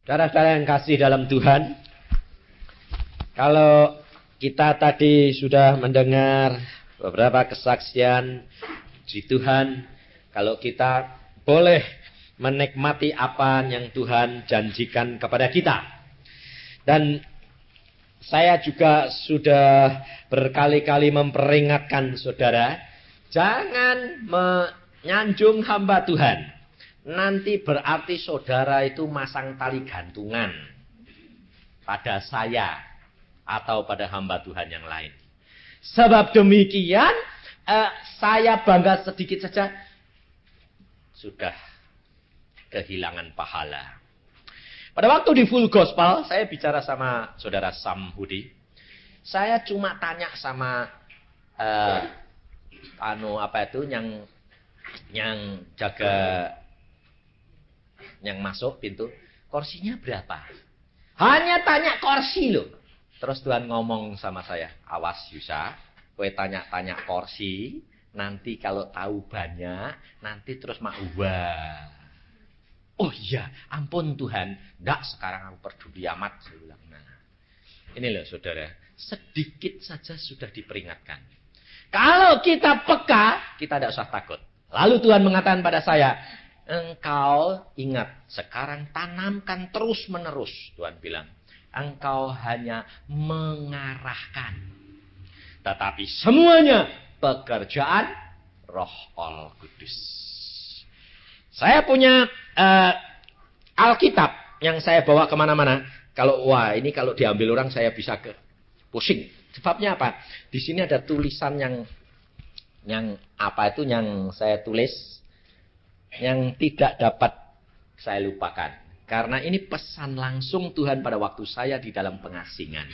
Saudara-saudara yang kasih dalam Tuhan, kalau kita tadi sudah mendengar beberapa kesaksian di Tuhan, kalau kita boleh menikmati apa yang Tuhan janjikan kepada kita. Dan saya juga sudah berkali-kali memperingatkan saudara, jangan menyanjung hamba Tuhan. Nanti berarti saudara itu masang tali gantungan pada saya atau pada hamba Tuhan yang lain. Sebab demikian, saya bangga sedikit saja, sudah kehilangan pahala. Pada waktu di Full Gospel, saya bicara sama saudara Sam Hudi. Saya cuma tanya sama yang jaga, yang masuk pintu, kursinya berapa? Hanya tanya kursi loh. Terus Tuhan ngomong sama saya, awas Yusa, kowe tanya-tanya kursi, nanti kalau tahu banyak, nanti terus mak ubah. Oh iya, ampun Tuhan, ndak sekarang aku peduli amat. Saya bilang, nah, ini loh saudara, sedikit saja sudah diperingatkan. Kalau kita peka, kita tidak usah takut. Lalu Tuhan mengatakan pada saya, engkau ingat, sekarang tanamkan terus menerus. Tuhan bilang, engkau hanya mengarahkan. Tetapi semuanya pekerjaan Roh Al Kudus. Saya punya Alkitab yang saya bawa kemana-mana. Kalau ini kalau diambil orang saya bisa pusing. Sebabnya apa? Di sini ada tulisan yang saya tulis yang tidak dapat saya lupakan. Karena ini pesan langsung Tuhan pada waktu saya di dalam pengasingan.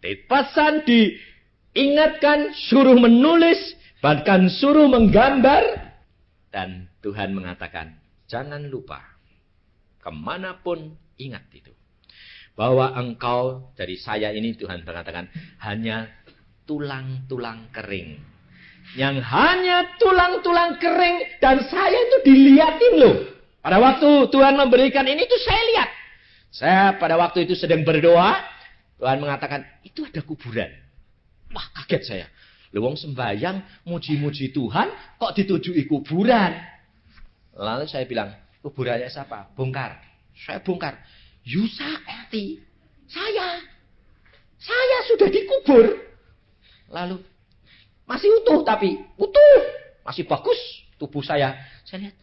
Pesan diingatkan, suruh menulis, bahkan suruh menggambar. Dan Tuhan mengatakan, jangan lupa, kemanapun ingat itu. Bahwa engkau, dari saya ini Tuhan mengatakan, hanya tulang-tulang kering. Yang hanya tulang-tulang kering, dan saya itu dilihatin loh. Pada waktu Tuhan memberikan ini, itu saya lihat. Saya pada waktu itu sedang berdoa, Tuhan mengatakan, itu ada kuburan. Wah, kaget saya. Lu wong sembahyang, muji-muji Tuhan, kok ditujui kuburan? Lalu saya bilang, kuburannya siapa? Bongkar. Saya bongkar. Yusa mati. Saya sudah dikubur. Lalu, masih utuh tapi, utuh. Masih bagus tubuh saya. Saya lihat,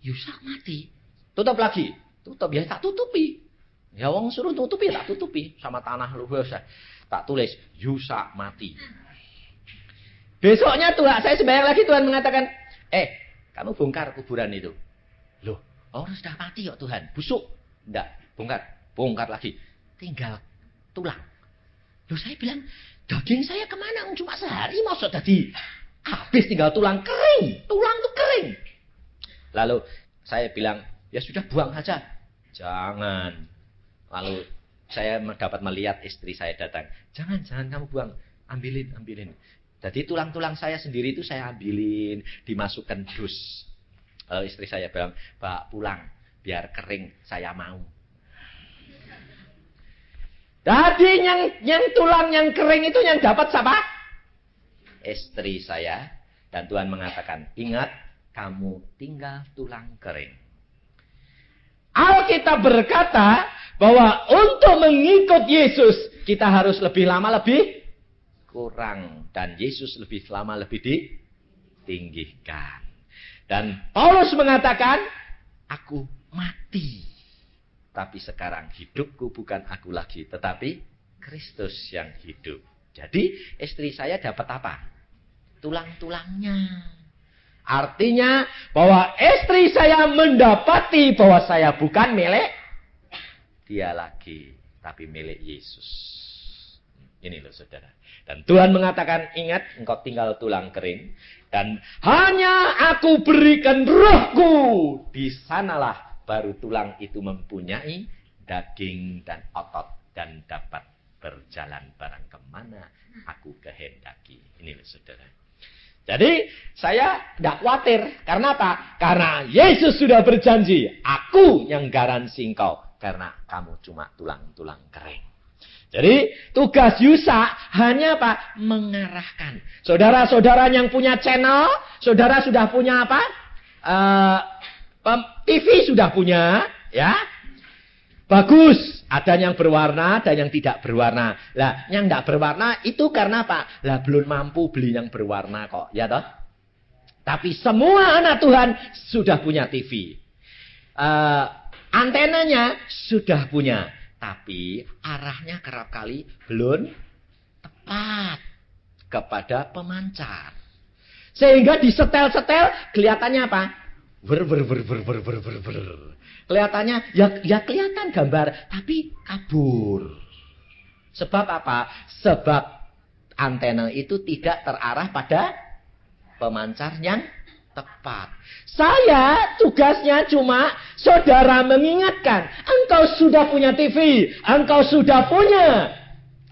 Yusa mati. Tutup lagi. Tutup, ya tak tutupi. Ya wong suruh tutupi, tak tutupi. Sama tanah luas. Tak tulis, Yusa mati. Besoknya Tuhan, saya sembahyang lagi, Tuhan mengatakan, kamu bongkar kuburan itu. Loh, orang sudah mati kok Tuhan. Busuk. Enggak, bongkar lagi. Tinggal tulang. Loh, saya bilang, daging saya kemana? Cuma sehari mau tadi. Habis tinggal tulang kering. Tulang itu kering. Lalu saya bilang, ya sudah buang saja. Jangan. Lalu saya dapat melihat istri saya datang. Jangan kamu buang. Ambilin. Jadi tulang-tulang saya sendiri itu saya ambilin, dimasukkan dus. Lalu istri saya bilang, Pak pulang, biar kering, saya mau. Jadi yang tulang yang kering itu yang dapat siapa? Istri saya. Dan Tuhan mengatakan, ingat, kamu tinggal tulang kering. Alkitab berkata bahwa untuk mengikut Yesus, kita harus lebih lama, lebih kurang. Dan Yesus lebih lama, lebih ditinggikan. Dan Paulus mengatakan, aku mati. Tapi sekarang hidupku bukan aku lagi, tetapi Kristus yang hidup. Jadi istri saya dapat apa? Tulang-tulangnya. Artinya bahwa istri saya mendapati bahwa saya bukan milik dia lagi, tapi milik Yesus. Ini loh saudara. Dan Tuhan mengatakan, ingat, engkau tinggal tulang kering. Dan hanya aku berikan rohku. Di sanalah baru tulang itu mempunyai daging dan otot. Dan dapat berjalan barang kemana aku kehendaki. Ini loh saudara. Jadi saya tidak khawatir. Karena apa? Karena Yesus sudah berjanji, aku yang garansi engkau. Karena kamu cuma tulang-tulang kering. Jadi tugas Yusa hanya apa? Mengarahkan. Saudara-saudara yang punya channel, saudara sudah punya apa? TV sudah punya, ya. Bagus, ada yang berwarna, ada yang tidak berwarna. Lah, yang tidak berwarna itu karena apa? Lah, belum mampu beli yang berwarna kok, ya toh? Tapi semua anak Tuhan sudah punya TV. Antenanya sudah punya, tapi arahnya kerap kali belum tepat kepada pemancar. Sehingga disetel-setel kelihatannya apa? Kelihatannya ya kelihatan gambar, tapi kabur. Sebab apa? Sebab antena itu tidak terarah pada pemancar yang tepat. Saya tugasnya cuma saudara mengingatkan, engkau sudah punya TV, engkau sudah punya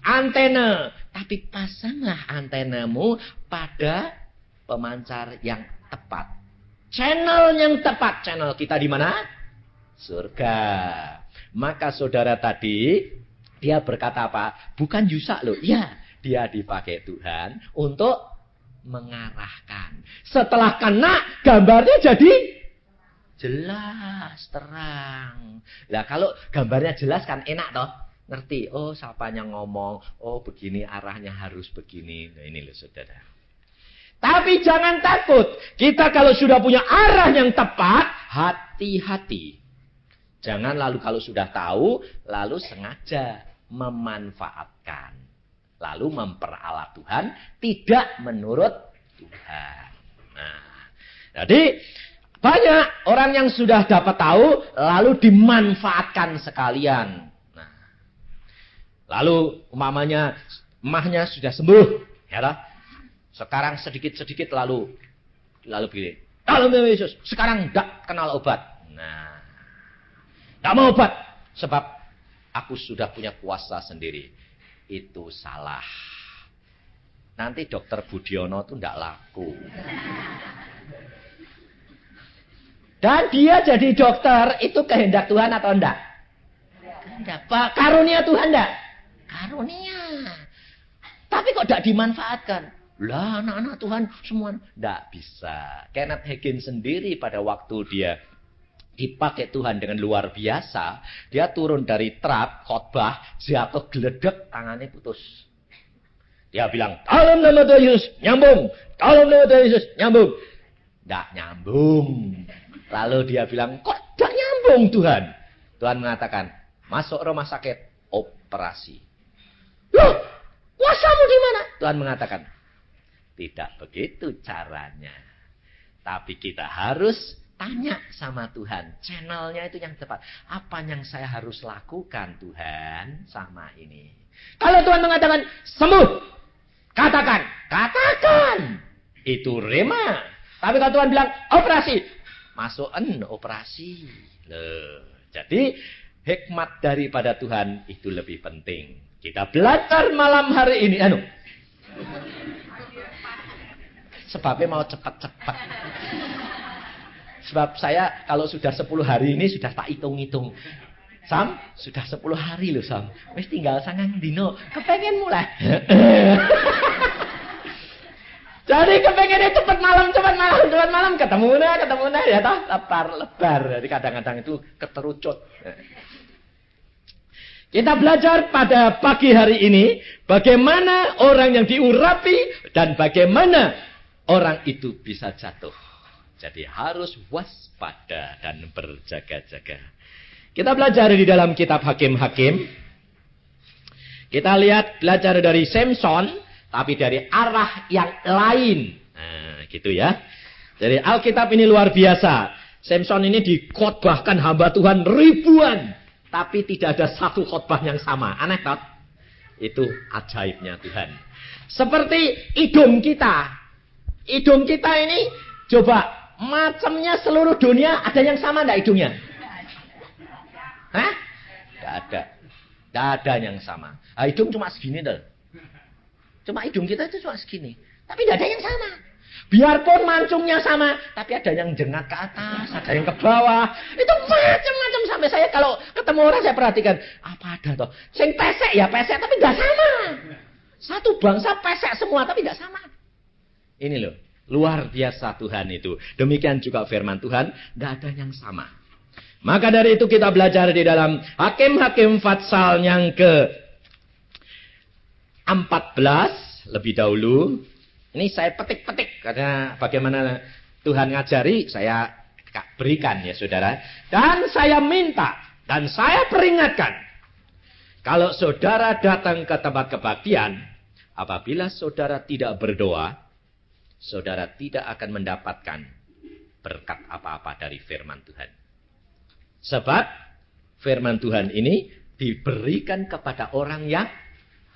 antena, tapi pasanglah antenamu pada pemancar yang tepat. Channel yang tepat. Channel kita di mana? Surga. Maka saudara tadi, dia berkata apa? Bukan Yusa loh. Ya, dia dipakai Tuhan untuk mengarahkan. Setelah kena, gambarnya jadi jelas, terang. Lah kalau gambarnya jelas kan enak toh. Ngerti, oh siapanya ngomong, oh begini arahnya harus begini. Nah ini loh saudara. Tapi jangan takut. Kita kalau sudah punya arah yang tepat, hati-hati. Jangan lalu kalau sudah tahu, lalu sengaja memanfaatkan. Lalu memperalat Tuhan, tidak menurut Tuhan. Nah, jadi banyak orang yang sudah dapat tahu, lalu dimanfaatkan sekalian. Nah, lalu umpamanya emahnya sudah sembuh, ya lah. Sekarang sedikit-sedikit lalu begini. Dalam nama Yesus, sekarang tidak kenal obat. Nah, tidak mau obat. Sebab aku sudah punya kuasa sendiri. Itu salah. Nanti dokter Budiono itu tidak laku. Dan dia jadi dokter, itu kehendak Tuhan atau enggak? Kehendak. Karunia Tuhan enggak? Karunia. Tapi kok tidak dimanfaatkan? Lah anak-anak Tuhan semua tidak bisa. Kenneth Hagin sendiri pada waktu dia dipakai Tuhan dengan luar biasa, dia turun dari trap khotbah, jatuh geledek, tangannya putus. Dia bilang, dalam nama Tuhan Yesus nyambung, dalam nama Tuhan Yesus nyambung, tidak nyambung. Lalu dia bilang, kok tidak nyambung Tuhan? Tuhan mengatakan, masuk rumah sakit, operasi. Loh, kuasamu di mana? Tuhan mengatakan, tidak begitu caranya. Tapi kita harus tanya sama Tuhan. Channelnya itu yang tepat. Apa yang saya harus lakukan Tuhan sama ini? Kalau Tuhan mengatakan sembuh, katakan. Itu rema. Tapi kalau Tuhan bilang operasi, masukin operasi. Loh. Jadi hikmat daripada Tuhan itu lebih penting. Kita belajar malam hari ini. Sebabnya mau cepat-cepat. Sebab saya kalau sudah 10 hari ini sudah tak hitung-hitung. Sam, sudah 10 hari loh Sam. Wis tinggal 9 dino. Kepengen mulai. Jadi kepengennya cepat malam. Ketemu nah ya toh. Lebar. Jadi kadang-kadang itu keterucut. Kita belajar pada pagi hari ini. Bagaimana orang yang diurapi. Dan bagaimana orang itu bisa jatuh. Jadi harus waspada dan berjaga-jaga. Kita belajar di dalam kitab Hakim-Hakim. Kita lihat belajar dari Samson, tapi dari arah yang lain. Nah, gitu ya. Jadi Alkitab ini luar biasa. Samson ini dikhotbahkan hamba Tuhan ribuan, tapi tidak ada satu khotbah yang sama. Aneh tak? Itu ajaibnya Tuhan. Seperti hidung kita. Hidung kita ini, coba, macamnya seluruh dunia, ada yang sama enggak hidungnya? Hah? Enggak ada. Enggak ada yang sama. Nah, hidung cuma segini, deh. Cuma hidung kita itu cuma segini. Tapi enggak ada yang sama. Biarpun mancungnya sama, tapi ada yang jengat ke atas, ada yang ke bawah. Itu macam-macam sampai saya kalau ketemu orang saya perhatikan, apa ada toh? Sing pesek ya pesek tapi nggak sama. Satu bangsa pesek semua tapi nggak sama. Ini loh, luar biasa Tuhan itu. Demikian juga firman Tuhan, nggak ada yang sama. Maka dari itu kita belajar di dalam Hakim-Hakim pasal yang ke-14 lebih dahulu. Ini saya petik-petik karena bagaimana Tuhan ngajari saya berikan ya saudara. Dan saya minta dan saya peringatkan. Kalau saudara datang ke tempat kebaktian, apabila saudara tidak berdoa, saudara tidak akan mendapatkan berkat apa-apa dari firman Tuhan. Sebab firman Tuhan ini diberikan kepada orang yang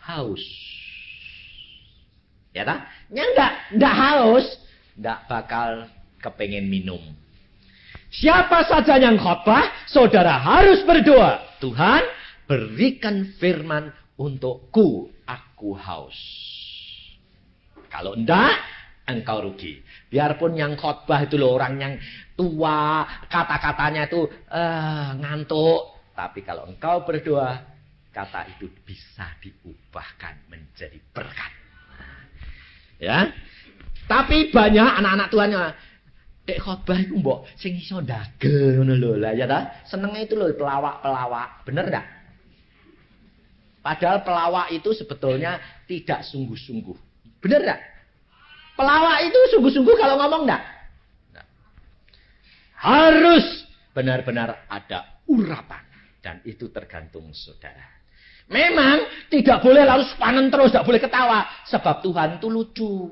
haus. Ya tak? Yang enggak haus, enggak bakal kepengen minum. Siapa saja yang khotbah, saudara harus berdoa. Tuhan, berikan firman untukku, aku haus. Kalau enggak, engkau rugi. Biarpun yang khotbah itu loh orang yang tua, kata-katanya itu ngantuk. Tapi kalau engkau berdoa, kata itu bisa diubahkan menjadi berkat. Ya, tapi banyak anak-anak Tuhannya dek khotbah itu mbok sing iso ndagel ngono lho lah ya ta. Senenge itu lho pelawak-pelawak, bener enggak? Padahal pelawak itu sebetulnya tidak sungguh-sungguh. Bener enggak? Pelawak itu sungguh-sungguh kalau ngomong enggak? Harus benar-benar ada urapan dan itu tergantung saudara. Memang tidak boleh lalu sepanen terus, tidak boleh ketawa. Sebab Tuhan itu lucu.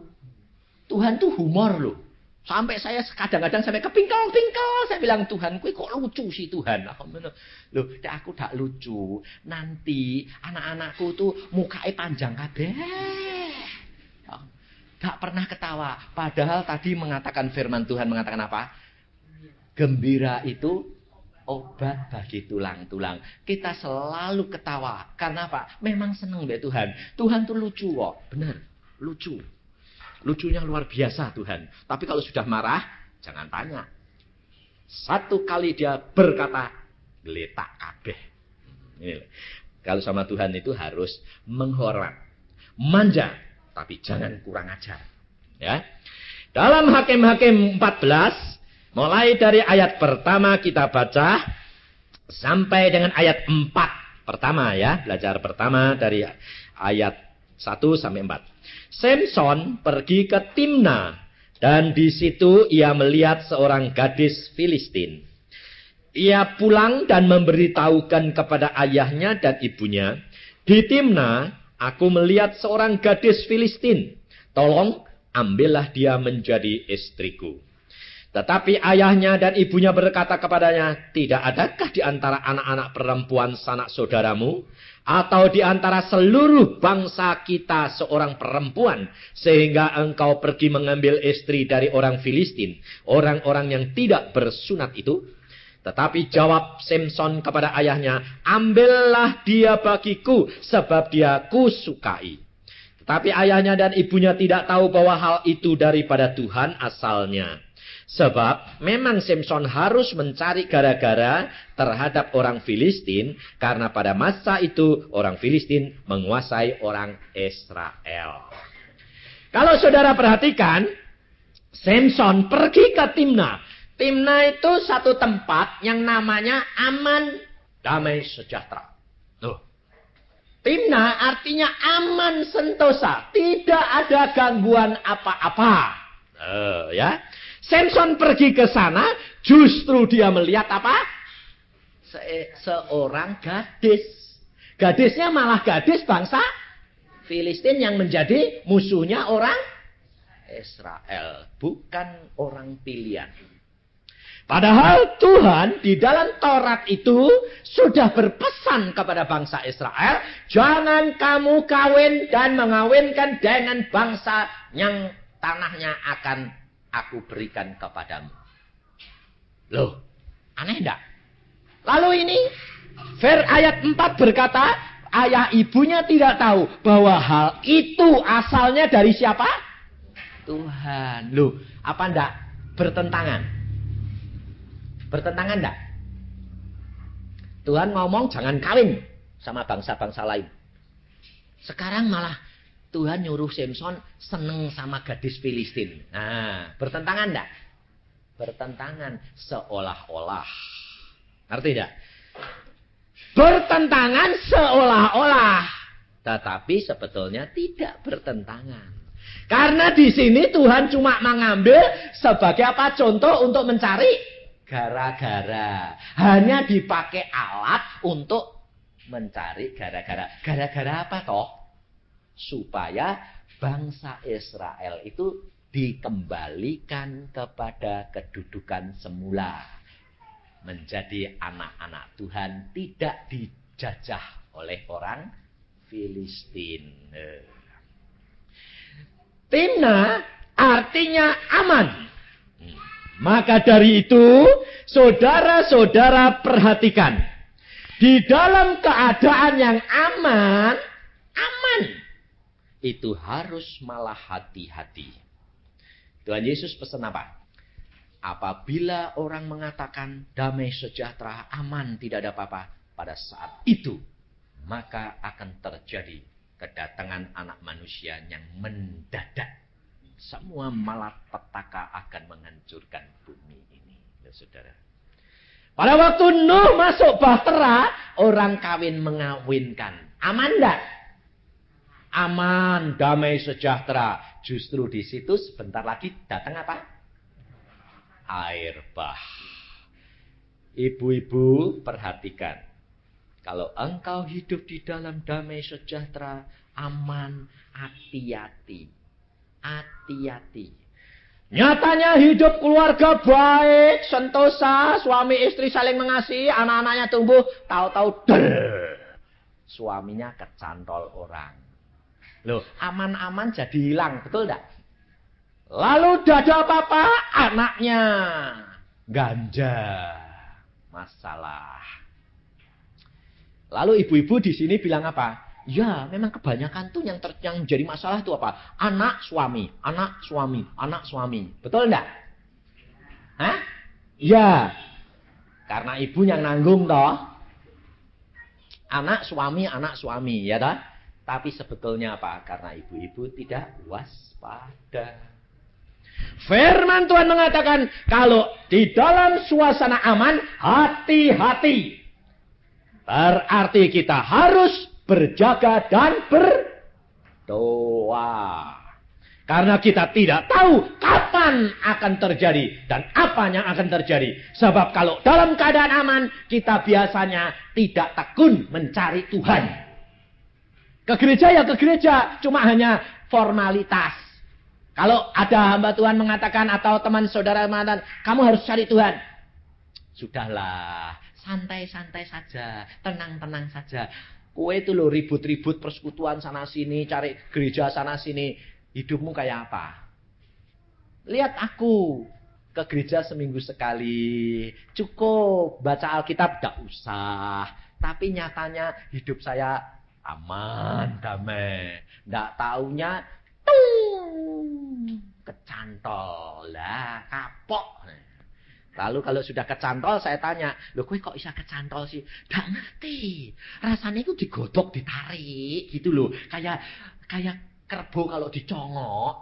Tuhan itu humor loh. Sampai saya kadang-kadang sampai kepingkal-pingkal. Saya bilang, Tuhan, kok lucu sih Tuhan. Loh, aku tak lucu. Nanti anak-anakku tuh mukanya panjang kabeh. Gak pernah ketawa. Padahal tadi mengatakan firman Tuhan mengatakan apa? Gembira itu obat bagi tulang-tulang. Kita selalu ketawa. Karena apa? Memang senang deh Tuhan. Tuhan tuh lucu kok. Benar. Lucu. Lucunya luar biasa Tuhan. Tapi kalau sudah marah, jangan tanya. Satu kali dia berkata, geletak kabeh. Kalau sama Tuhan itu harus menghormat. Manja. Tapi jangan kurang ajar. Ya. Dalam Hakim-Hakim 14, mulai dari ayat pertama kita baca sampai dengan ayat 4. Pertama ya, belajar pertama dari ayat 1 sampai 4. Samson pergi ke Timna dan di situ ia melihat seorang gadis Filistin. Ia pulang dan memberitahukan kepada ayahnya dan ibunya, "Di Timna aku melihat seorang gadis Filistin. Tolong ambillah dia menjadi istriku." Tetapi ayahnya dan ibunya berkata kepadanya, "Tidak adakah di antara anak-anak perempuan sanak saudaramu, atau di antara seluruh bangsa kita seorang perempuan, sehingga engkau pergi mengambil istri dari orang Filistin, orang-orang yang tidak bersunat itu?" Tetapi jawab Samson kepada ayahnya, "Ambillah dia bagiku, sebab dia kusukai." Tetapi ayahnya dan ibunya tidak tahu bahwa hal itu daripada Tuhan asalnya. Sebab memang Samson harus mencari gara-gara terhadap orang Filistin, karena pada masa itu orang Filistin menguasai orang Israel. Kalau saudara perhatikan, Samson pergi ke Timna. Timna itu satu tempat yang namanya aman, damai, sejahtera. Tuh. Timna artinya aman, sentosa, tidak ada gangguan apa-apa. Ya. Samson pergi ke sana, justru dia melihat apa? Seorang gadis. Gadisnya malah gadis bangsa Filistin yang menjadi musuhnya orang Israel. Bukan orang pilihan. Padahal Tuhan di dalam Taurat itu sudah berpesan kepada bangsa Israel, jangan kamu kawin dan mengawinkan dengan bangsa yang tanahnya akan aku berikan kepadamu. Loh, aneh enggak? Lalu ini, ayat 4 berkata, ayah ibunya tidak tahu bahwa hal itu asalnya dari siapa? Tuhan. Loh, apa enggak bertentangan? Bertentangan enggak? Tuhan ngomong jangan kawin sama bangsa-bangsa lain. Sekarang malah Tuhan nyuruh Samson seneng sama gadis Filistin. Nah, bertentangan enggak? Bertentangan seolah-olah. Ngerti enggak? Bertentangan seolah-olah. Tetapi sebetulnya tidak bertentangan. Karena di sini Tuhan cuma mengambil sebagai apa? Contoh untuk mencari gara-gara. Hanya dipakai alat untuk mencari gara-gara. Gara-gara apa toh? Supaya bangsa Israel itu dikembalikan kepada kedudukan semula. Menjadi anak-anak Tuhan, tidak dijajah oleh orang Filistin. Timna artinya aman. Maka dari itu, saudara-saudara perhatikan. Di dalam keadaan yang aman, itu harus malah hati-hati. Tuhan Yesus pesan apa? Apabila orang mengatakan damai sejahtera, aman, tidak ada apa-apa, pada saat itu, maka akan terjadi kedatangan anak manusia yang mendadak. Semua malapetaka akan menghancurkan bumi ini, ya saudara. Pada waktu Nuh masuk bahtera, orang kawin mengawinkan. Aman enggak? Aman, damai sejahtera. Justru di situ sebentar lagi datang apa? Air bah. Ibu-ibu perhatikan. Kalau engkau hidup di dalam damai sejahtera, aman, hati-hati. Hati-hati. Nyatanya hidup keluarga baik, sentosa, suami istri saling mengasihi, anak-anaknya tumbuh, tahu-tahu suaminya kecantol orang. Loh, aman-aman jadi hilang, betul enggak? Lalu udah ada apa-apa, anaknya ganja. Masalah. Lalu ibu-ibu di sini bilang apa? Ya, memang kebanyakan tuh yang jadi masalah itu apa? Anak suami, anak suami, anak suami. Betul enggak? Hah? Ya. Karena ibu yang nanggung toh. Anak suami, ya toh? Tapi sebetulnya apa? Karena ibu-ibu tidak waspada. Firman Tuhan mengatakan, kalau di dalam suasana aman, hati-hati. Berarti kita harus berjaga dan berdoa. Karena kita tidak tahu kapan akan terjadi dan apa yang akan terjadi. Sebab kalau dalam keadaan aman, kita biasanya tidak tekun mencari Tuhan. Ke gereja ya ke gereja, cuma hanya formalitas. Kalau ada hamba Tuhan mengatakan atau teman saudara mengatakan, kamu harus cari Tuhan. Sudahlah, santai-santai saja, tenang-tenang saja. Kue itu loh ribut-ribut persekutuan sana sini, cari gereja sana sini. Hidupmu kayak apa? Lihat aku ke gereja seminggu sekali. Cukup baca Alkitab, gak usah. Tapi nyatanya hidup saya aman, damai. Gak taunya kecantol lah, kapok. Lalu kalau sudah kecantol saya tanya, loh kowe kok bisa kecantol sih? Gak ngerti. Rasanya itu digodok, ditarik gitu loh. Kayak kerbau kalau dicongok.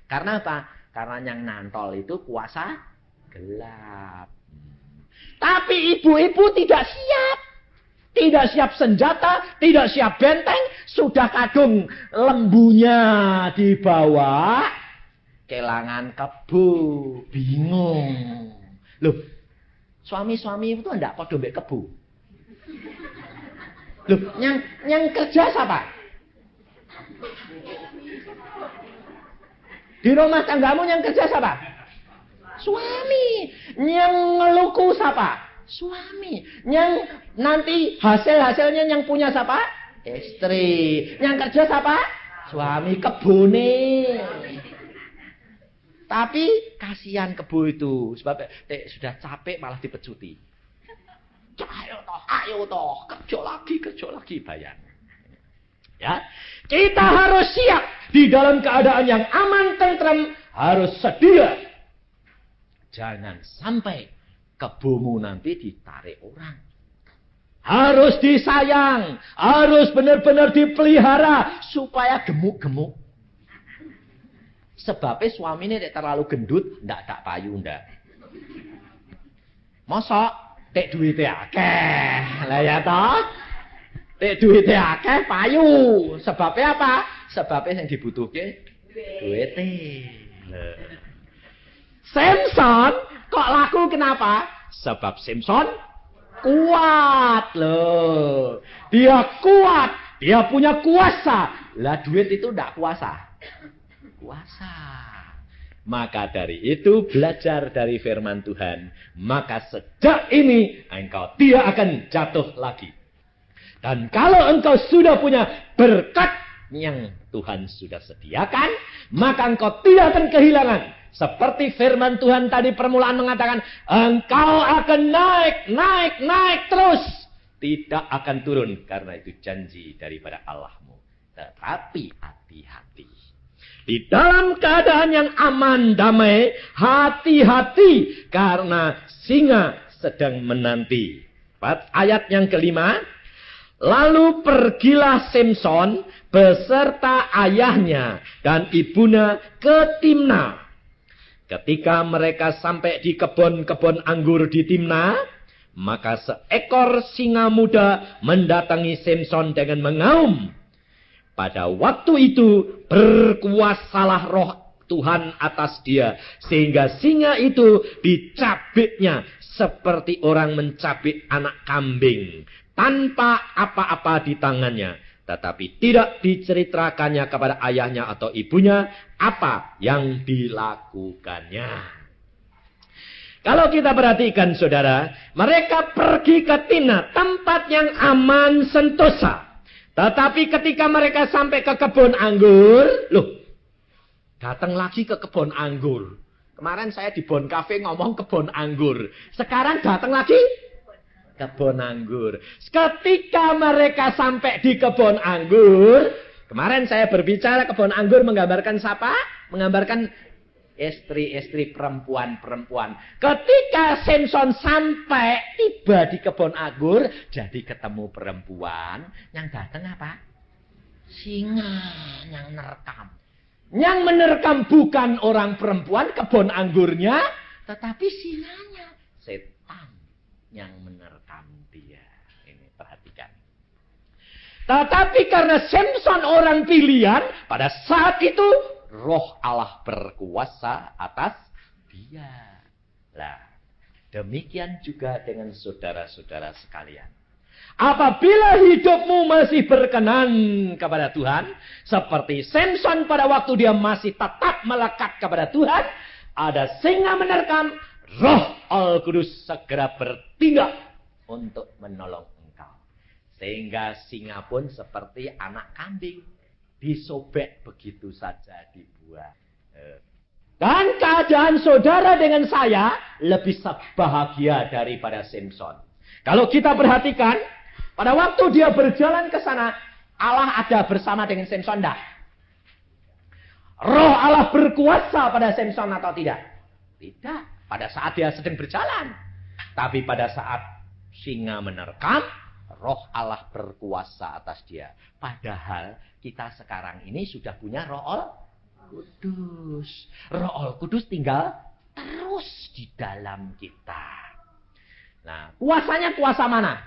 Karena apa? Karena yang nantol itu kuasa gelap. Tapi ibu-ibu tidak siap. Tidak siap senjata, tidak siap benteng. Sudah kadung lembunya dibawa. Kelangan kebu, bingung. Loh, suami-suami itu enggak podo mbek kebu. Loh, yang kerja siapa? Di rumah tanggamu yang kerja siapa? Suami. Yang ngeluku siapa? Suami. Yang nanti hasil-hasilnya yang punya siapa? Istri. Yang kerja siapa? Suami. Kebune. Tapi kasihan kebo itu. Sebab sudah capek malah dipecuti. Ayo toh. Kerja lagi. Bayang. Ya. Kita harus siap di dalam keadaan yang aman, tentram, harus sedia. Jangan sampai kebunmu nanti ditarik orang. Harus disayang, harus benar-benar dipelihara supaya gemuk-gemuk. Sebabnya suaminya terlalu gendut, ndak payu ndak. Mosok tek duitnya akeh. Lah ya toh? Tek duitnya akeh payu. Sebabnya apa? Sebabnya yang dibutuhke duitnya. Samson kok laku kenapa? Sebab Samson kuat loh. Dia kuat, dia punya kuasa. Lah duit itu ndak kuasa. Kuasa. Maka dari itu belajar dari firman Tuhan. Maka sejak ini engkau tidak akan jatuh lagi. Dan kalau engkau sudah punya berkat yang Tuhan sudah sediakan, maka engkau tidak akan kehilangan. Seperti firman Tuhan tadi permulaan mengatakan, engkau akan naik terus. Tidak akan turun karena itu janji daripada Allahmu. Tetapi hati-hati. Di dalam keadaan yang aman, damai, hati-hati karena singa sedang menanti. Ayat yang kelima, lalu pergilah Samson beserta ayahnya dan ibunya ke Timna. Ketika mereka sampai di kebun-kebun anggur di Timna, maka seekor singa muda mendatangi Samson dengan mengaum. Pada waktu itu berkuasalah roh Tuhan atas dia. Sehingga singa itu dicabiknya seperti orang mencabik anak kambing. Tanpa apa-apa di tangannya. Tetapi tidak diceritakannya kepada ayahnya atau ibunya apa yang dilakukannya. Kalau kita perhatikan saudara, mereka pergi ke Timna, tempat yang aman sentosa. Tetapi ketika mereka sampai ke kebun anggur, loh, datang lagi ke kebun anggur. Kemarin saya di Bon Cafe ngomong kebun anggur. Sekarang datang lagi kebun anggur. Ketika mereka sampai di kebun anggur, kemarin saya berbicara kebun anggur menggambarkan siapa? Menggambarkan istri-istri perempuan-perempuan. Ketika Samson sampai tiba di kebun anggur, jadi ketemu perempuan, yang datang apa? Singa yang menerkam. Yang menerkam bukan orang perempuan kebun anggurnya, tetapi singanya. Setan yang menerkam dia. Ini perhatikan. Tetapi karena Samson orang pilihan, pada saat itu roh Allah berkuasa atas dia. Lah, demikian juga dengan saudara-saudara sekalian. Apabila hidupmu masih berkenan kepada Tuhan, seperti Samson pada waktu dia masih tetap melekat kepada Tuhan, ada singa menerkam, roh Al-Kudus segera bertindak untuk menolong engkau. Sehingga singa pun seperti anak kambing. Disobek begitu saja dibuang. Dan keadaan saudara dengan saya lebih bahagia daripada Samson. Kalau kita perhatikan, pada waktu dia berjalan ke sana, Allah ada bersama dengan Samson enggak? Roh Allah berkuasa pada Samson atau tidak? Tidak. Pada saat dia sedang berjalan. Tapi pada saat singa menerkam, roh Allah berkuasa atas dia. Padahal kita sekarang ini sudah punya roh Al-Kudus. Roh Al-Kudus tinggal terus di dalam kita. Nah, kuasanya kuasa mana?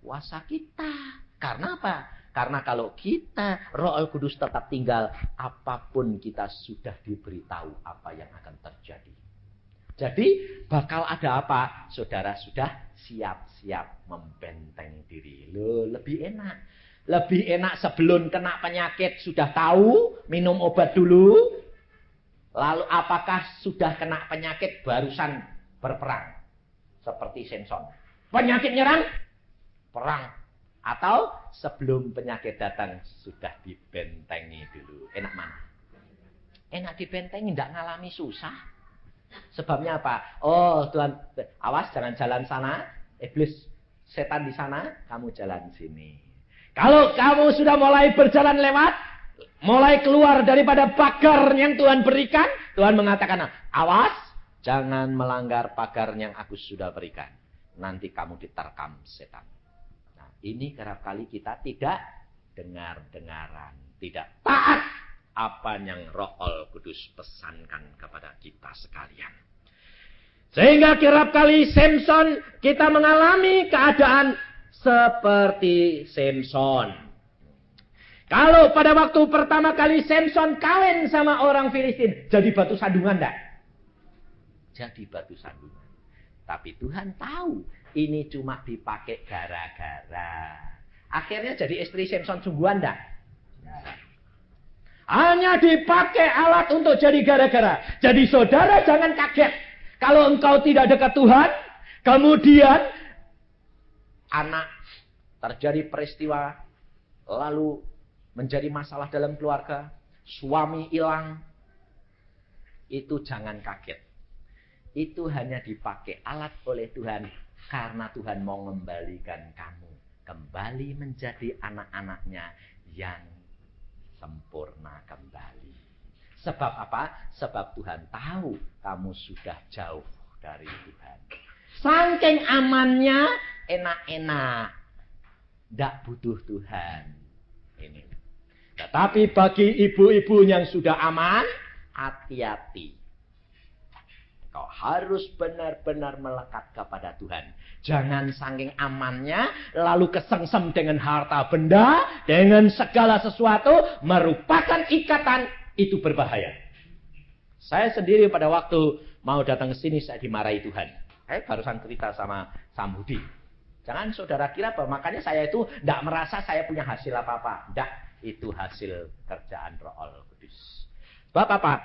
Kuasa kita. Karena apa? Karena kalau kita, roh Al-Kudus tetap tinggal, apapun kita sudah diberitahu apa yang akan terjadi. Jadi, bakal ada apa? Saudara sudah siap-siap membenteng diri. Loh, lebih enak. Lebih enak sebelum kena penyakit sudah tahu, minum obat dulu. Lalu apakah sudah kena penyakit barusan berperang? Seperti Samson. Penyakit nyerang, perang. Atau sebelum penyakit datang sudah dibentengi dulu. Enak mana? Enak dibentengi, tidak ngalami susah. Sebabnya apa? Oh Tuhan, awas jangan jalan sana. Iblis, setan di sana, kamu jalan sini. Kalau kamu sudah mulai berjalan lewat, mulai keluar daripada pagar yang Tuhan berikan, Tuhan mengatakan, awas, jangan melanggar pagar yang aku sudah berikan. Nanti kamu diterkam setan. Nah, ini kerap kali kita tidak dengar-dengaran, tidak taat apa yang Roh Kudus pesankan kepada kita sekalian. Sehingga kerap kali Samson kita mengalami keadaan seperti Samson. Kalau pada waktu pertama kali Samson kawin sama orang Filistin, jadi batu sandungan enggak? Jadi batu sandungan. Tapi Tuhan tahu ini cuma dipakai gara-gara. Akhirnya jadi istri Samson sungguhan enggak? Hanya dipakai alat untuk jadi gara-gara. Jadi saudara jangan kaget. Kalau engkau tidak dekat Tuhan, kemudian anak terjadi peristiwa, lalu menjadi masalah dalam keluarga, suami hilang, itu jangan kaget. Itu hanya dipakai alat oleh Tuhan, karena Tuhan mau mengembalikan kamu kembali menjadi anak-anaknya yang sempurna kembali. Sebab apa? Sebab Tuhan tahu kamu sudah jauh dari Tuhan. Saking amannya, enak-enak. Tidak butuh Tuhan. Ini. Tetapi bagi ibu-ibu yang sudah aman, hati-hati. Kau harus benar-benar melekat kepada Tuhan. Jangan saking amannya, lalu kesengsem dengan harta benda, dengan segala sesuatu, merupakan ikatan, itu berbahaya. Saya sendiri pada waktu mau datang ke sini, saya dimarahi Tuhan. Saya barusan cerita sama Samhudi. Jangan saudara kira bahwa makanya saya itu tidak merasa saya punya hasil apa-apa. Tidak, itu hasil kerjaan Roh Kudus. Bapak,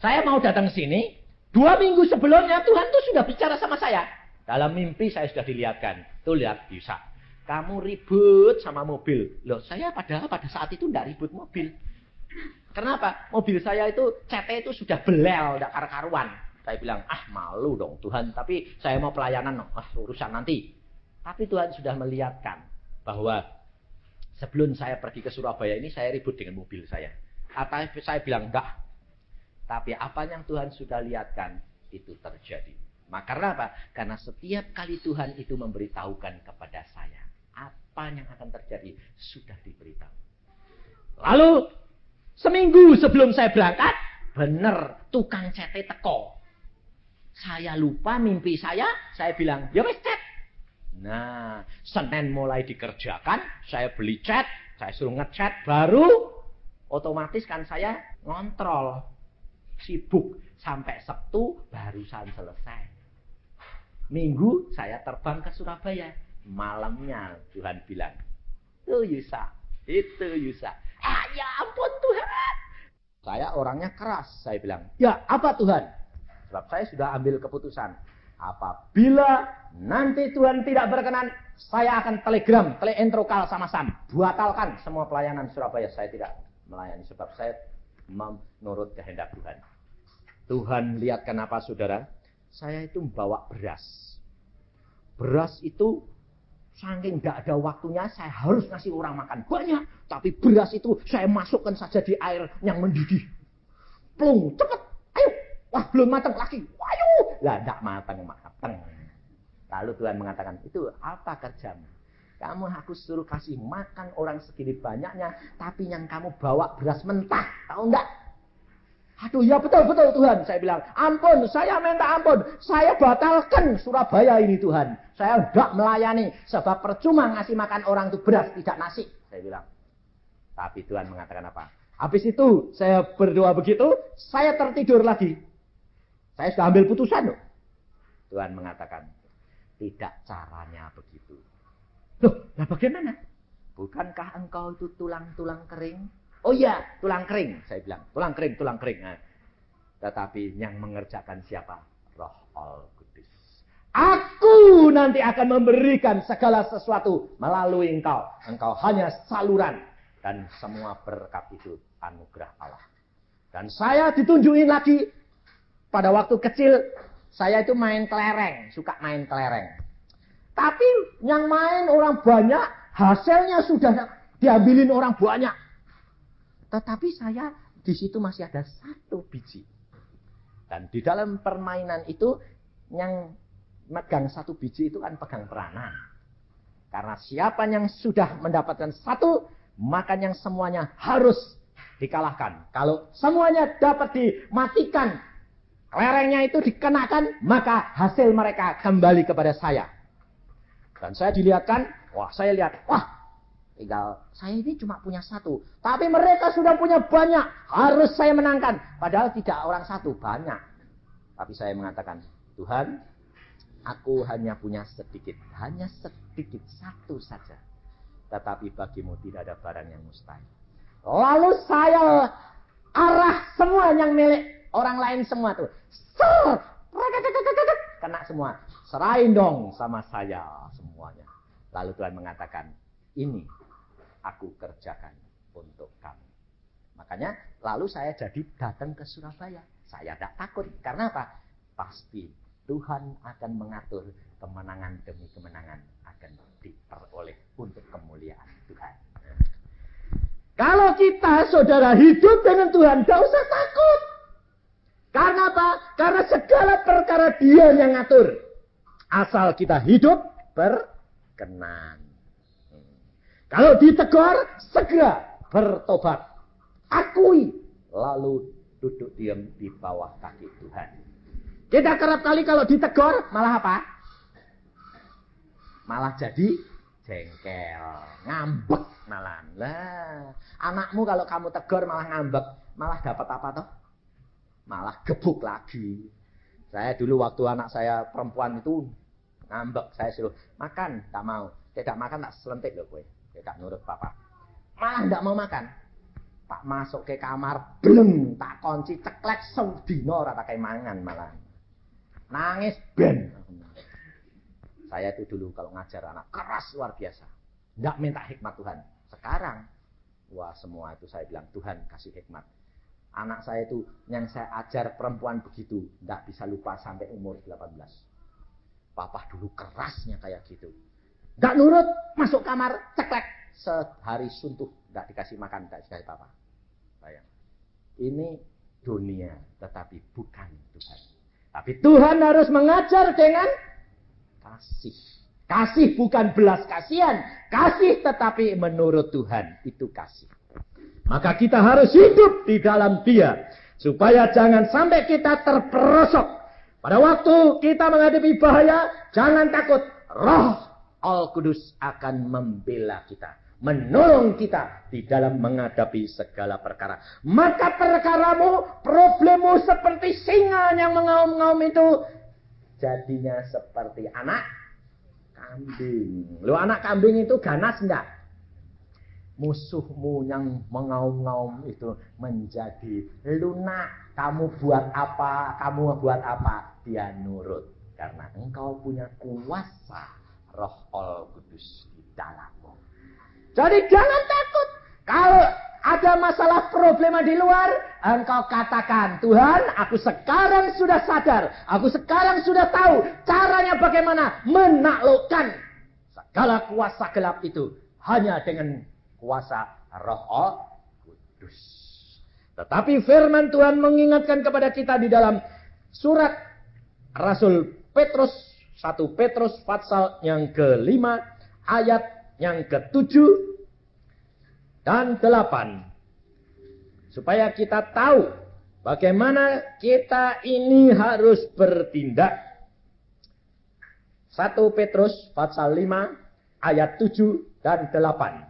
saya mau datang ke sini, 2 minggu sebelumnya Tuhan tuh sudah bicara sama saya. Dalam mimpi saya sudah dilihatkan. Tuh lihat, Yusa, kamu ribut sama mobil. Loh, saya padahal pada saat itu tidak ribut mobil. Kenapa? Mobil saya itu, CT itu sudah belel, tidak karu-karuan. Saya bilang, malu dong Tuhan, tapi saya mau pelayanan, urusan nanti. Tapi Tuhan sudah melihatkan bahwa sebelum saya pergi ke Surabaya ini, saya ribut dengan mobil saya. Atau saya bilang, enggak. Tapi apa yang Tuhan sudah lihatkan, itu terjadi. Maka apa? Karena setiap kali Tuhan itu memberitahukan kepada saya, apa yang akan terjadi, sudah diberitahu. Lalu, seminggu sebelum saya berangkat, benar tukang CT teko. Saya lupa mimpi saya bilang, ya wes cat. Nah, Senin mulai dikerjakan, saya beli cat, saya suruh ngecat, baru otomatis kan saya ngontrol. Sibuk, sampai Sabtu barusan selesai. Minggu saya terbang ke Surabaya. Malamnya Tuhan bilang, itu Yusa. Ya ampun Tuhan. Saya orangnya keras, saya bilang, ya apa Tuhan? Sebab saya sudah ambil keputusan. Apabila nanti Tuhan tidak berkenan, saya akan teleentrokal sama Sam. Batalkan semua pelayanan Surabaya. Saya tidak melayani sebab saya menurut kehendak Tuhan. Tuhan lihat kenapa saudara? Saya itu membawa beras. Beras itu saking tidak ada waktunya, saya harus ngasih orang makan banyak. Tapi beras itu saya masukkan saja di air yang mendidih. Plung, cepet, ayo. Wah, belum matang lagi. Ayo. Lah, tidak matang. Lalu Tuhan mengatakan, itu apa kerjamu? Kamu aku suruh kasih makan orang segini banyaknya, tapi yang kamu bawa beras mentah. Tahu enggak? Aduh, ya betul Tuhan. Saya bilang, ampun, saya minta ampun. Saya batalkan Surabaya ini Tuhan. Saya tidak melayani. Sebab percuma ngasih makan orang itu beras, tidak nasi. Saya bilang. Tapi Tuhan mengatakan apa? Habis itu saya berdoa begitu, saya tertidur lagi. Saya sudah ambil putusan loh. Tuhan mengatakan, tidak caranya begitu. Loh, nah bagaimana? Bukankah engkau itu tulang-tulang kering? Oh iya, tulang kering. Saya bilang, tulang kering. Nah, tetapi yang mengerjakan siapa? Roh Kudus. Aku nanti akan memberikan segala sesuatu melalui engkau. Engkau hanya saluran. Dan semua berkat itu anugerah Allah. Dan saya ditunjukin lagi. Pada waktu kecil, saya itu main kelereng. Suka main kelereng. Tapi yang main orang banyak, hasilnya sudah diambilin orang banyak. Tetapi saya di situ masih ada 1 biji. Dan di dalam permainan itu yang megang 1 biji itu kan pegang peranan. Karena siapa yang sudah mendapatkan 1, maka yang semuanya harus dikalahkan. Kalau semuanya dapat dimatikan, kelerengnya itu dikenakan, maka hasil mereka kembali kepada saya. Dan saya dilihatkan, saya lihat, tinggal saya ini cuma punya 1. Tapi mereka sudah punya banyak, harus saya menangkan. Padahal tidak orang 1, banyak. Tapi saya mengatakan, Tuhan, aku hanya punya sedikit. Hanya sedikit, 1 saja. Tetapi bagimu tidak ada barang yang mustahil. Lalu saya arah semua yang milik orang lain semua tuh. Kena semua. Serahin dong sama saya semuanya. Lalu Tuhan mengatakan, ini aku kerjakan untuk kamu. Makanya lalu saya jadi datang ke Surabaya. Saya tidak takut. Karena apa? Pasti Tuhan akan mengatur kemenangan demi kemenangan akan diperoleh untuk kemuliaan Tuhan. Kalau kita, saudara, hidup dengan Tuhan, tidak usah takut. Karena apa? Karena segala perkara Dia yang ngatur. Asal kita hidup berkenan. Kalau ditegur, segera bertobat. Akui. Lalu duduk diam di bawah kaki Tuhan. Kita kerap kali kalau ditegur, malah apa? Malah jadi jengkel, ngambek malah. Lah, anakmu kalau kamu tegur malah ngambek, malah dapat apa toh? Malah gebuk lagi. Saya dulu waktu anak saya perempuan itu ngambek, saya suruh makan, tak mau. Tidak makan tak selentik loh gue. Tidak nurut papa. Malah tidak mau makan. Pak masuk ke kamar, belum tak kunci ceklek saudino rata kayak mangan malah. Nangis ben. Saya itu dulu kalau ngajar anak keras luar biasa. Tidak minta hikmat Tuhan. Sekarang, semua itu saya bilang, Tuhan kasih hikmat. Anak saya itu, yang saya ajar perempuan begitu, tidak bisa lupa sampai umur 18. Papa dulu kerasnya kayak gitu. Tidak nurut, masuk kamar, ceklek. Sehari suntuh, tidak dikasih makan, tidak dikasih papa. Bayang. Ini dunia, tetapi bukan Tuhan. Tapi Tuhan harus mengajar dengan kasih. Kasih bukan belas kasihan. Kasih tetapi menurut Tuhan. Itu kasih. Maka kita harus hidup di dalam Dia. Supaya jangan sampai kita terperosok. Pada waktu kita menghadapi bahaya, jangan takut. Roh Al-Kudus akan membela kita. Menolong kita di dalam menghadapi segala perkara. Maka perkaramu, problemmu seperti singa yang mengaum-ngaum itu jadinya seperti anak kambing. Loh, anak kambing itu ganas enggak? Musuhmu yang mengaum-ngaum itu menjadi lunak. Kamu buat apa? Kamu buat apa? Dia nurut. Karena engkau punya kuasa Roh Al-Kudus di dalammu. Jadi jangan takut. Kalau ada masalah problema di luar, engkau katakan, Tuhan, aku sekarang sudah sadar. Aku sekarang sudah tahu caranya bagaimana menaklukkan segala kuasa gelap itu. Hanya dengan kuasa Roh Al-Kudus. Tetapi firman Tuhan mengingatkan kepada kita di dalam surat Rasul Petrus, 1 Petrus pasal yang ke-5, ayat yang ke-7 dan 8. Supaya kita tahu bagaimana kita ini harus bertindak. 1 Petrus pasal 5 ayat 7 dan 8.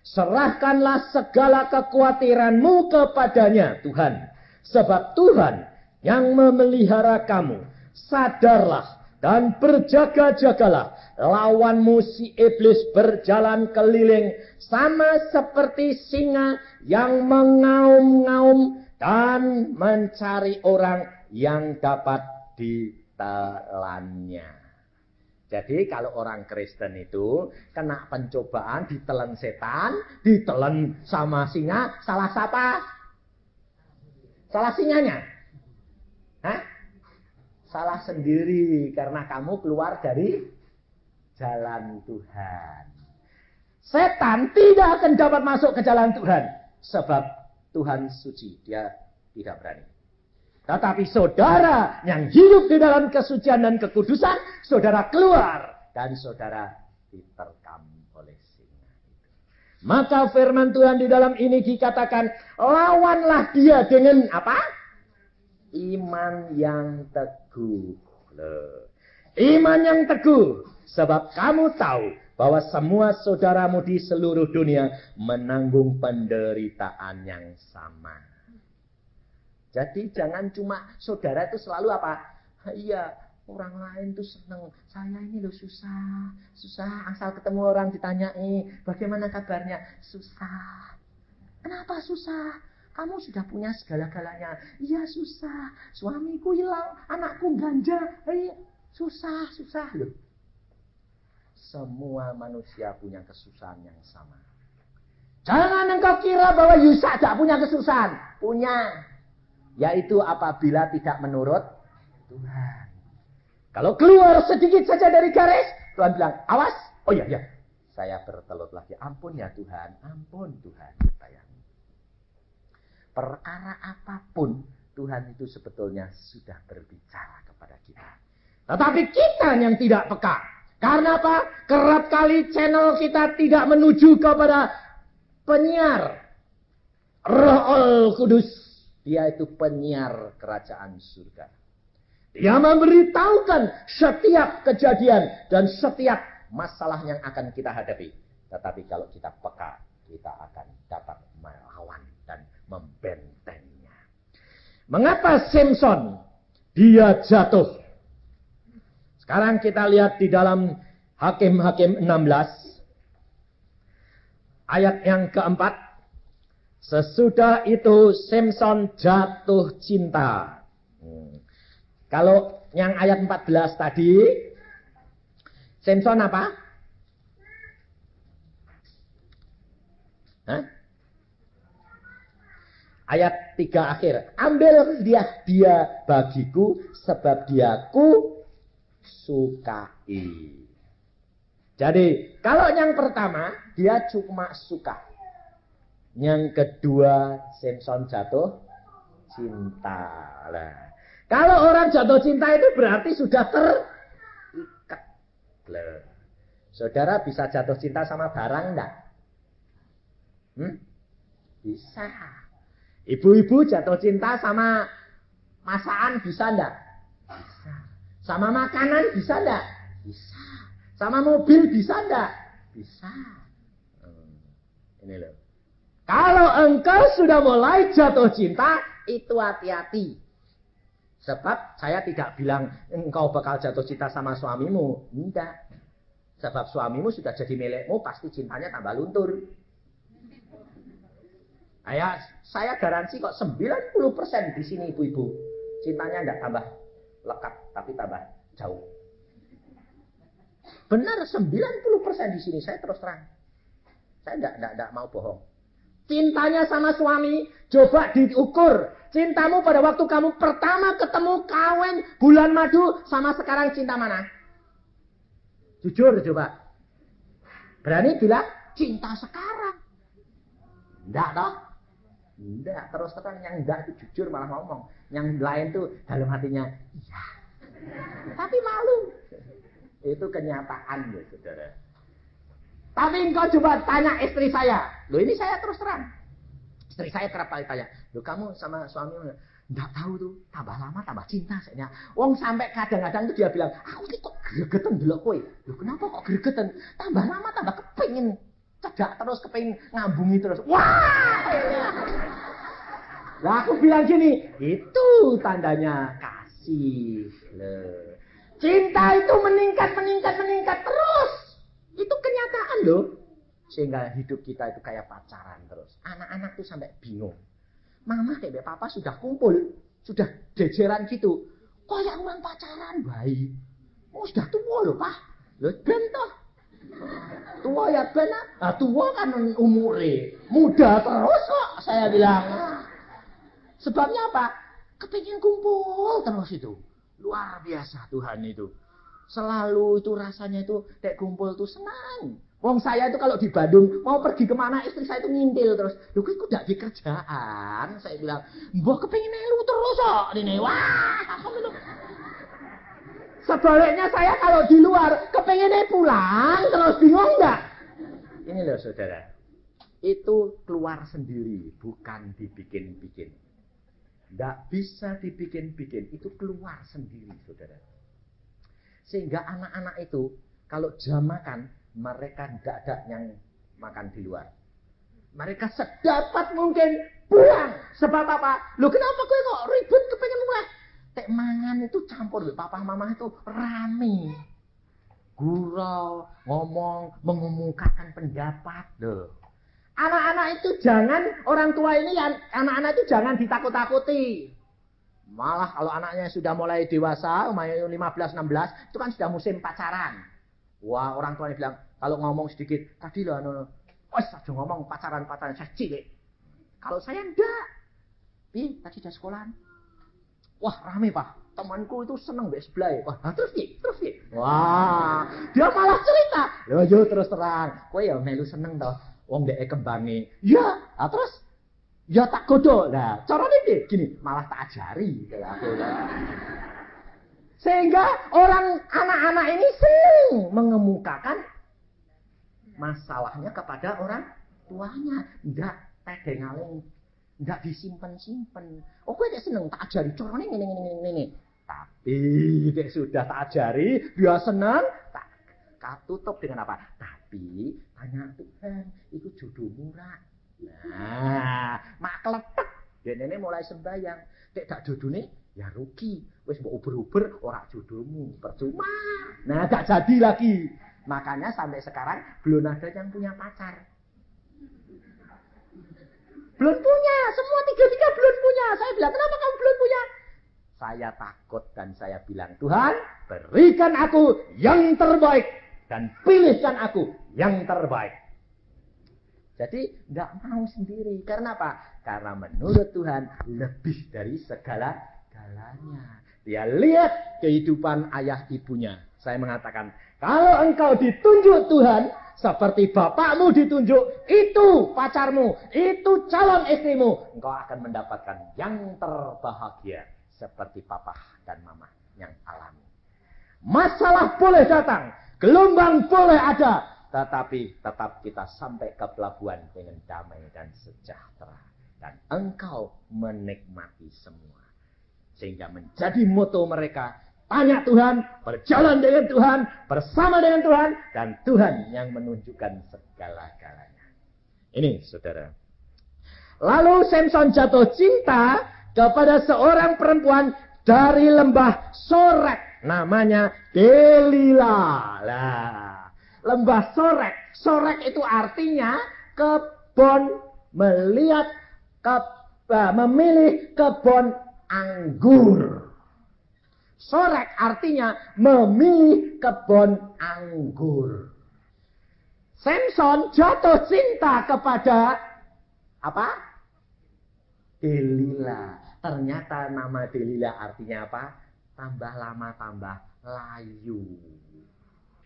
Serahkanlah segala kekhawatiranmu kepadanya, Tuhan. Sebab Tuhan yang memelihara kamu. Sadarlah dan berjaga-jagalah. Lawanmu si iblis berjalan keliling sama seperti singa yang mengaum-ngaum dan mencari orang yang dapat ditelannya. Jadi kalau orang Kristen itu kena pencobaan, ditelan setan, ditelan sama singa, salah siapa? Salah singanya? Hah? Salah sendiri karena kamu keluar dari jalan Tuhan. Setan tidak akan dapat masuk ke jalan Tuhan. Sebab Tuhan suci, dia tidak berani. Tetapi saudara yang hidup di dalam kesucian dan kekudusan, saudara keluar dan saudara diterkam oleh singa itu. Maka firman Tuhan di dalam ini dikatakan, lawanlah dia dengan apa? Iman yang teguh. Iman yang teguh. Sebab kamu tahu bahwa semua saudaramu di seluruh dunia menanggung penderitaan yang sama. Jadi jangan cuma saudara itu selalu apa? Iya, orang lain tuh seneng. Saya ini loh susah. Asal ketemu orang ditanyai, bagaimana kabarnya? Susah. Kenapa susah? Kamu sudah punya segala-galanya. Iya susah. Suamiku hilang, anakku ganja. Susah loh. Semua manusia punya kesusahan yang sama. Jangan engkau kira bahwa Yusa tidak punya kesusahan. Punya. Yaitu apabila tidak menurut Tuhan. Kalau keluar sedikit saja dari garis, Tuhan bilang, awas. Oh iya, saya bertelut lagi. Ampun ya Tuhan, ampun Tuhan. Perkara apapun, Tuhan itu sebetulnya sudah berbicara kepada kita. Tetapi kita yang tidak peka. Karena apa? Kerap kali channel kita tidak menuju kepada penyiar Roh Al-Kudus. Dia itu penyiar kerajaan surga. Dia memberitahukan setiap kejadian dan setiap masalah yang akan kita hadapi. Tetapi kalau kita peka, kita akan dapat melawan dan membentengnya. Mengapa Samson dia jatuh? Sekarang kita lihat di dalam Hakim-Hakim 16. Ayat yang keempat. Sesudah itu Samson jatuh cinta. Kalau yang ayat 14 tadi, Samson apa? Hah? Ayat 3 akhir. Ambil dia bagiku sebab dia ku sukai. Jadi kalau yang pertama dia cuma suka. Yang kedua, Samson jatuh cinta. Nah, kalau orang jatuh cinta itu berarti sudah terikat. Saudara bisa jatuh cinta sama barang enggak? Bisa. Ibu-ibu jatuh cinta sama masakan bisa enggak? Bisa. Sama makanan bisa enggak? Bisa. Sama mobil bisa enggak? Bisa. Ini loh. Kalau engkau sudah mulai jatuh cinta, itu hati-hati. Sebab saya tidak bilang engkau bakal jatuh cinta sama suamimu. Enggak. Sebab suamimu sudah jadi milikmu, pasti cintanya tambah luntur. Saya garansi kok 90% di sini ibu-ibu. Cintanya enggak tambah lekat, tapi tambah jauh. Benar 90% di sini, saya terus terang. Saya enggak mau bohong. Cintanya sama suami, coba diukur. Cintamu pada waktu kamu pertama ketemu, kawin, bulan madu, sama sekarang cinta mana? Jujur coba. Berani bilang, cinta sekarang. Enggak toh? Enggak, terus terang yang enggak itu jujur malah ngomong. Yang lain tuh dalam hatinya, iya. Tapi malu. Itu kenyataan ya saudara. Tapi engkau coba tanya istri saya. Loh ini saya terus terang. Istri saya kerap kali tanya. Loh kamu sama suamimu? Enggak tahu tuh. Tambah lama tambah cinta. Wong sampai kadang-kadang tuh dia bilang. Aku ini kok gregetan delok kowe. Loh kenapa kok gregetan? Tambah lama tambah kepingin. Cedak terus kepingin ngambungi terus. Wah! Lah aku bilang gini. Itu tandanya kasih. Loh. Cinta itu meningkat terus. Itu kenyataan loh. Sehingga hidup kita itu kayak pacaran terus. Anak-anak tuh sampai bingung. Mama kayak papa sudah kumpul. Sudah jejeran gitu. Kok yang orang pacaran baik. Oh sudah tua loh pak. Loh ben toh. Tua ya ben. Nah tua kan umurnya. Muda terus kok saya bilang. Sebabnya apa? Kepingin kumpul terus itu. Luar biasa Tuhan itu. Selalu itu rasanya itu kayak kumpul tuh senang. Wong saya itu kalau di Bandung mau pergi kemana istri saya itu ngintil terus. Loh kok udah di kerjaan? Saya bilang, mbok kepengin elu terus kok ini. Wah, gitu. Sebaliknya saya kalau di luar kepengennya pulang terus bingung enggak? Ini loh saudara. Itu keluar sendiri, bukan dibikin-bikin. Enggak bisa dibikin-bikin, itu keluar sendiri saudara. Sehingga anak-anak itu kalau jam makan mereka tidak ada yang makan di luar. Mereka sedapat mungkin pulang. Sebab apa? Loh kenapa gue kok ribut kepengen mulai? Tek mangan itu campur. Papa mama itu rame. Gurau, ngomong, mengemukakan pendapat. Loh. Anak-anak itu jangan, orang tua ini, anak-anak itu jangan ditakut-takuti. Malah kalau anaknya sudah mulai dewasa, umur 15-16, itu kan sudah musim pacaran. Wah, orang tuanya bilang, kalau ngomong sedikit, tadi loh, aja ngomong pacaran-pacaran, saya cilik. Kalau saya enggak. Tadi udah sekolahan. Wah, rame Pak. Temanku itu seneng mbek sebelah. Wah, terus Ki. Wah, dia malah cerita. Yo terus terang. Kowe ya melu seneng toh. Wong ndeke kembange. Ya, terus ya tak godho. Lah, carane piye? Gini, malah tak ajari. Sehingga orang anak-anak ini sering mengemukakan masalahnya kepada orang tuanya. Enggak tedengaling, enggak disimpen-simpen. Oh, kowe nek seneng tak ajari carane ngene. Tapi nek sudah tak ajari, dia senang, tak tutup dengan apa? Tapi tanya Tuhan, itu jodohmu ra? Nah, mak kletek. Dene mulai sembayang. Nek gak jodone ya rugi. Wis mbok uber-uber ora jodohmu, percuma. Nah, gak jadi lagi. Makanya sampai sekarang belum ada yang punya pacar. Belum punya, semua tiga-tiga belum punya. Saya bilang, kenapa kamu belum punya? Saya takut dan saya bilang, Tuhan, berikan aku yang terbaik dan pilihkan aku yang terbaik. Jadi nggak mau sendiri. Karena apa? Karena menurut Tuhan lebih dari segala-galanya. Dia lihat kehidupan ayah ibunya. Saya mengatakan, kalau engkau ditunjuk Tuhan, seperti bapakmu ditunjuk, itu pacarmu, itu calon istrimu, engkau akan mendapatkan yang terbahagia. Seperti papa dan mama yang alami. Masalah boleh datang, gelombang boleh ada, tetapi tetap kita sampai ke pelabuhan dengan damai dan sejahtera. Dan engkau menikmati semua. Sehingga menjadi moto mereka, tanya Tuhan, berjalan dengan Tuhan, bersama dengan Tuhan, dan Tuhan yang menunjukkan segala-galanya. Ini saudara. Lalu Samson jatuh cinta kepada seorang perempuan dari lembah Sorek. Namanya Delila. Lah, lembah Sorek. Sorek itu artinya kebun, memilih kebun anggur. Sorek artinya memilih kebun anggur. Samson jatuh cinta kepada apa? Delila. Ternyata nama Delila artinya apa? Tambah lama tambah layu.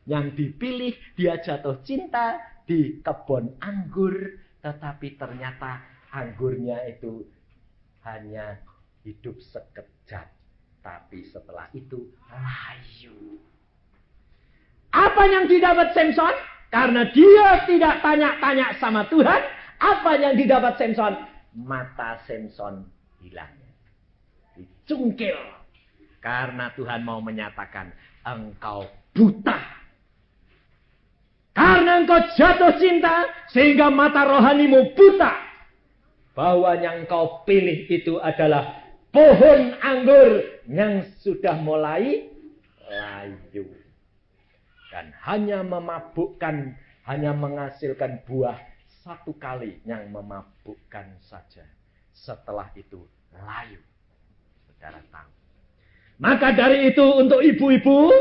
Yang dipilih dia jatuh cinta di kebun anggur, tetapi ternyata anggurnya itu hanya hidup sekejap. Tapi setelah itu layu. Apa yang didapat Samson? Karena dia tidak tanya-tanya sama Tuhan. Apa yang didapat Samson? Mata Samson hilang. Dicungkil. Karena Tuhan mau menyatakan engkau buta. Karena engkau jatuh cinta sehingga mata rohanimu buta. Bahwa yang engkau pilih itu adalah pohon anggur yang sudah mulai layu. Dan hanya memabukkan, hanya menghasilkan buah satu kali yang memabukkan saja. Setelah itu layu. Saudara tahu. Maka dari itu untuk ibu-ibu,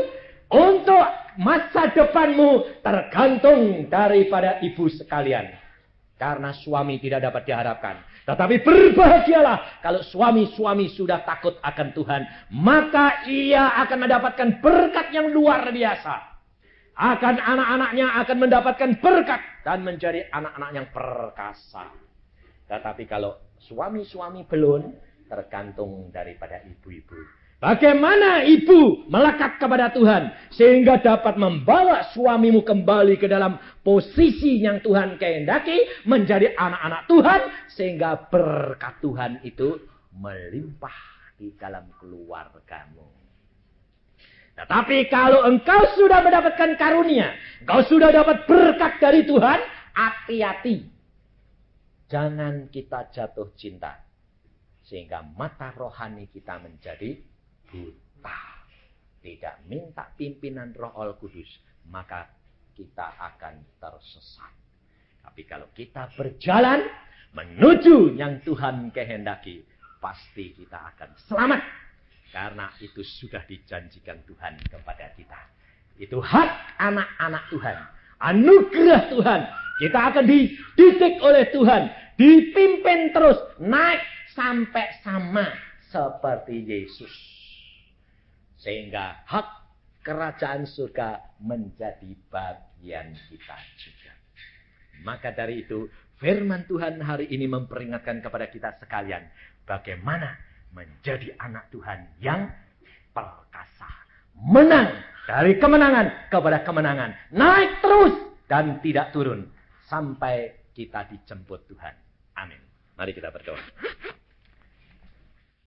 untuk masa depanmu tergantung daripada ibu sekalian. Karena suami tidak dapat diharapkan. Tetapi berbahagialah kalau suami-suami sudah takut akan Tuhan. Maka ia akan mendapatkan berkat yang luar biasa. Akan anak-anaknya akan mendapatkan berkat dan menjadi anak-anak yang perkasa. Tetapi kalau suami-suami belum, tergantung daripada ibu-ibu. Bagaimana ibu melekat kepada Tuhan sehingga dapat membawa suamimu kembali ke dalam posisi yang Tuhan kehendaki, menjadi anak-anak Tuhan, sehingga berkat Tuhan itu melimpah di dalam keluargamu. Tetapi kalau engkau sudah mendapatkan karunia, engkau sudah dapat berkat dari Tuhan, hati-hati. Jangan kita jatuh cinta. Sehingga mata rohani kita menjadi buta. Tidak minta pimpinan Roh Kudus, maka kita akan tersesat. Tapi kalau kita berjalan menuju yang Tuhan kehendaki, pasti kita akan selamat. Karena itu sudah dijanjikan Tuhan kepada kita. Itu hak anak-anak Tuhan. Anugerah Tuhan. Kita akan dididik oleh Tuhan. Dipimpin terus. Naik sampai sama seperti Yesus. Sehingga hak kerajaan surga menjadi bagian kita juga. Maka dari itu firman Tuhan hari ini memperingatkan kepada kita sekalian. Bagaimana menjadi anak Tuhan yang perkasa. Menang dari kemenangan kepada kemenangan. Naik terus dan tidak turun. Sampai kita dijemput Tuhan. Amin. Mari kita berdoa.